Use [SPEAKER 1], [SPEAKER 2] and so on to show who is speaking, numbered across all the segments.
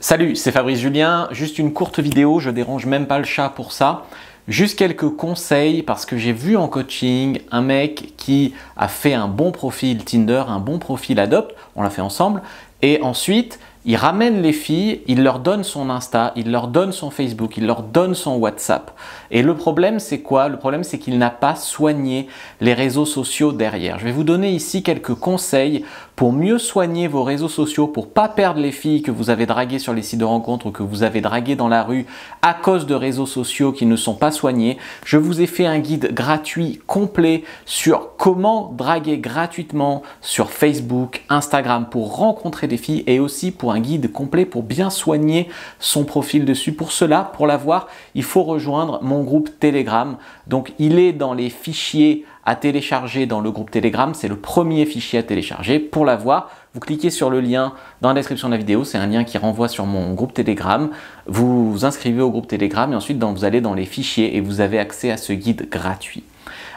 [SPEAKER 1] Salut, c'est Fabrice Julien, juste une courte vidéo, je dérange même pas le chat pour ça. Juste quelques conseils parce que j'ai vu en coaching un mec qui a fait un bon profil Tinder, un bon profil Adopt, on l'a fait ensemble, et ensuite il ramène les filles, il leur donne son Insta, il leur donne son Facebook, il leur donne son WhatsApp. Et le problème c'est quoi? Le problème c'est qu'il n'a pas soigné les réseaux sociaux derrière. Je vais vous donner ici quelques conseils pour mieux soigner vos réseaux sociaux, pour pas perdre les filles que vous avez draguées sur les sites de rencontres ou que vous avez draguées dans la rue à cause de réseaux sociaux qui ne sont pas soignés. Je vous ai fait un guide gratuit complet sur comment draguer gratuitement sur Facebook, Instagram pour rencontrer des filles et aussi pour un guide complet pour bien soigner son profil dessus. Pour cela, pour l'avoir, il faut rejoindre mon groupe Telegram. Donc, il est dans les fichiers à télécharger dans le groupe Telegram. C'est le premier fichier à télécharger. Pour l'avoir, vous cliquez sur le lien dans la description de la vidéo. C'est un lien qui renvoie sur mon groupe Telegram. Vous vous inscrivez au groupe Telegram et ensuite vous allez dans les fichiers et vous avez accès à ce guide gratuit.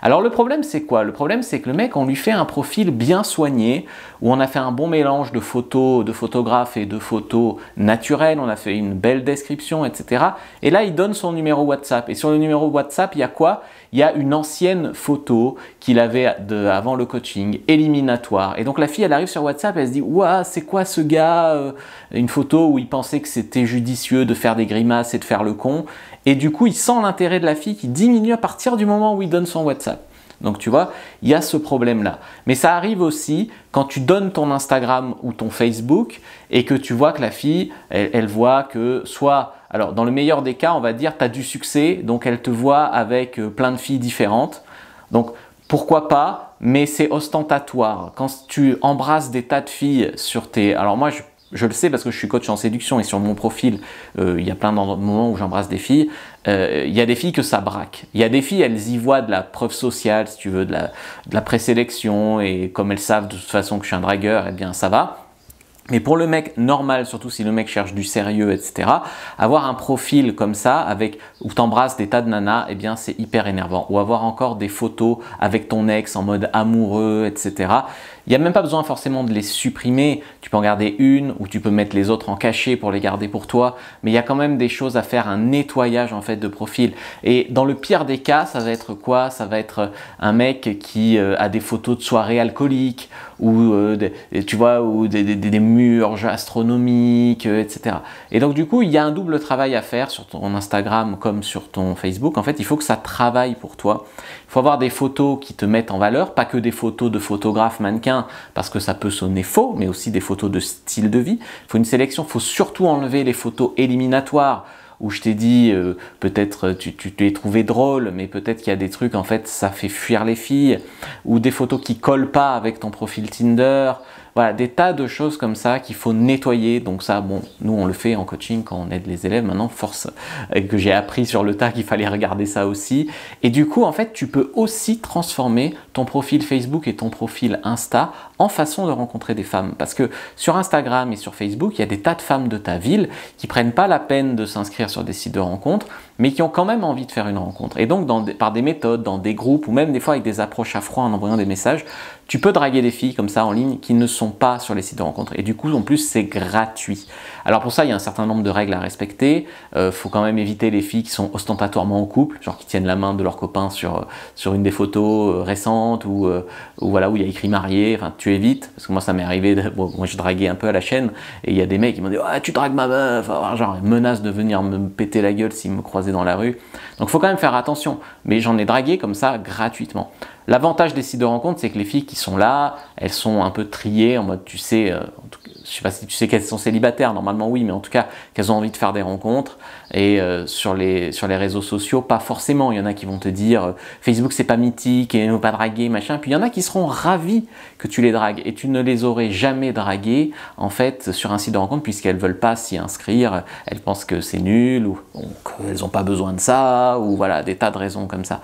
[SPEAKER 1] Alors le problème c'est quoi? Le problème c'est que le mec, on lui fait un profil bien soigné où on a fait un bon mélange de photos de photographes et de photos naturelles, on a fait une belle description, etc. Et là il donne son numéro WhatsApp et sur le numéro WhatsApp il y a quoi? Il y a une ancienne photo qu'il avait avant le coaching, éliminatoire. Et donc la fille elle arrive sur WhatsApp, elle se dit ouah c'est quoi ce gars? Une photo où il pensait que c'était judicieux de faire des grimaces et de faire le con. Et du coup il sent l'intérêt de la fille qui diminue à partir du moment où il donne son WhatsApp. Donc tu vois, il y a ce problème-là. Mais ça arrive aussi quand tu donnes ton Instagram ou ton Facebook et que tu vois que la fille, elle voit que soit, alors dans le meilleur des cas, on va dire, tu as du succès, donc elle te voit avec plein de filles différentes. Donc pourquoi pas, mais c'est ostentatoire. Quand tu embrasses des tas de filles sur tes... Alors moi, je le sais parce que je suis coach en séduction et sur mon profil, il y a plein de moments où j'embrasse des filles. Il y a des filles que ça braque. Il y a des filles, elles y voient de la preuve sociale, si tu veux, de la présélection et comme elles savent de toute façon que je suis un dragueur, eh bien ça va. Mais pour le mec normal, surtout si le mec cherche du sérieux, etc., avoir un profil comme ça, où tu embrasses des tas de nanas, eh bien c'est hyper énervant. Ou avoir encore des photos avec ton ex en mode amoureux, etc. Il n'y a même pas besoin forcément de les supprimer. Tu peux en garder une ou tu peux mettre les autres en cachet pour les garder pour toi. Mais il y a quand même des choses à faire, un nettoyage en fait de profil. Et dans le pire des cas, ça va être quoi? Ça va être un mec qui a des photos de soirées alcooliques ou tu vois, ou des murges astronomiques, etc. Et donc du coup, il y a un double travail à faire sur ton Instagram comme sur ton Facebook. En fait, il faut que ça travaille pour toi. Il faut avoir des photos qui te mettent en valeur, pas que des photos de photographes mannequins parce que ça peut sonner faux, mais aussi des photos de style de vie. Il faut une sélection, il faut surtout enlever les photos éliminatoires où je t'ai dit peut-être tu les trouvais drôles, mais peut-être qu'il y a des trucs en fait ça fait fuir les filles, ou des photos qui collent pas avec ton profil Tinder. Voilà, des tas de choses comme ça qu'il faut nettoyer. Donc ça, bon, nous on le fait en coaching quand on aide les élèves. Maintenant, force que j'ai appris sur le tas qu'il fallait regarder ça aussi. Et du coup, en fait, tu peux aussi transformer ton profil Facebook et ton profil Insta en façon de rencontrer des femmes. Parce que sur Instagram et sur Facebook, il y a des tas de femmes de ta ville qui prennent pas la peine de s'inscrire sur des sites de rencontres, mais qui ont quand même envie de faire une rencontre. Et donc, par des méthodes, dans des groupes, ou même des fois avec des approches à froid en envoyant des messages, tu peux draguer des filles comme ça en ligne qui ne sont pas sur les sites de rencontres. Et du coup, en plus, c'est gratuit. Alors pour ça, il y a un certain nombre de règles à respecter. Faut quand même éviter les filles qui sont ostentatoirement en couple, genre qui tiennent la main de leur copain sur une des photos récentes ou voilà, où il y a écrit marié. Enfin, tu évites, parce que moi, ça m'est arrivé. Bon, moi, je draguais un peu à la chaîne et il y a des mecs qui m'ont dit ah, tu dragues ma meuf, genre menace de venir me péter la gueule s'ils me croisaient dans la rue. Donc, il faut quand même faire attention. Mais j'en ai dragué comme ça gratuitement. L'avantage des sites de rencontres, c'est que les filles qui sont là, elles sont un peu triées en mode, tu sais, je sais pas si tu sais qu'elles sont célibataires, normalement oui, mais en tout cas qu'elles ont envie de faire des rencontres. Et sur les réseaux sociaux, pas forcément. Il y en a qui vont te dire Facebook c'est pas mythique et ne pas draguer, machin. Puis il y en a qui seront ravis que tu les dragues et tu ne les aurais jamais draguées en fait sur un site de rencontre puisqu'elles veulent pas s'y inscrire. Elles pensent que c'est nul ou qu'elles n'ont pas besoin de ça ou voilà, des tas de raisons comme ça.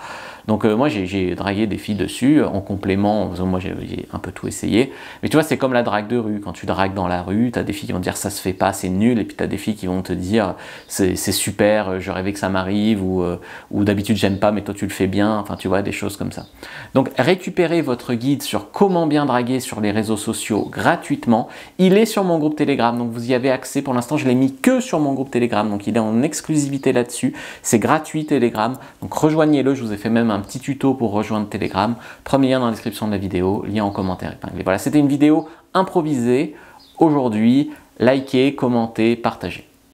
[SPEAKER 1] Donc moi j'ai dragué des filles dessus en complément, moi j'ai un peu tout essayé. Mais tu vois, c'est comme la drague de rue. Quand tu dragues dans la rue, tu as des filles qui vont te dire ça se fait pas, c'est nul. Et puis tu as des filles qui vont te dire c'est super, je rêvais que ça m'arrive. Ou d'habitude j'aime pas mais toi tu le fais bien. Enfin tu vois, des choses comme ça. Donc récupérez votre guide sur comment bien draguer sur les réseaux sociaux gratuitement. Il est sur mon groupe Telegram, donc vous y avez accès. Pour l'instant je l'ai mis que sur mon groupe Telegram, donc il est en exclusivité là-dessus. C'est gratuit Telegram, donc rejoignez-le. Je vous ai fait même un petit tuto pour rejoindre Telegram. Premier lien dans la description de la vidéo, lien en commentaire épinglé. Voilà, c'était une vidéo improvisée aujourd'hui. Likez, commentez, partagez.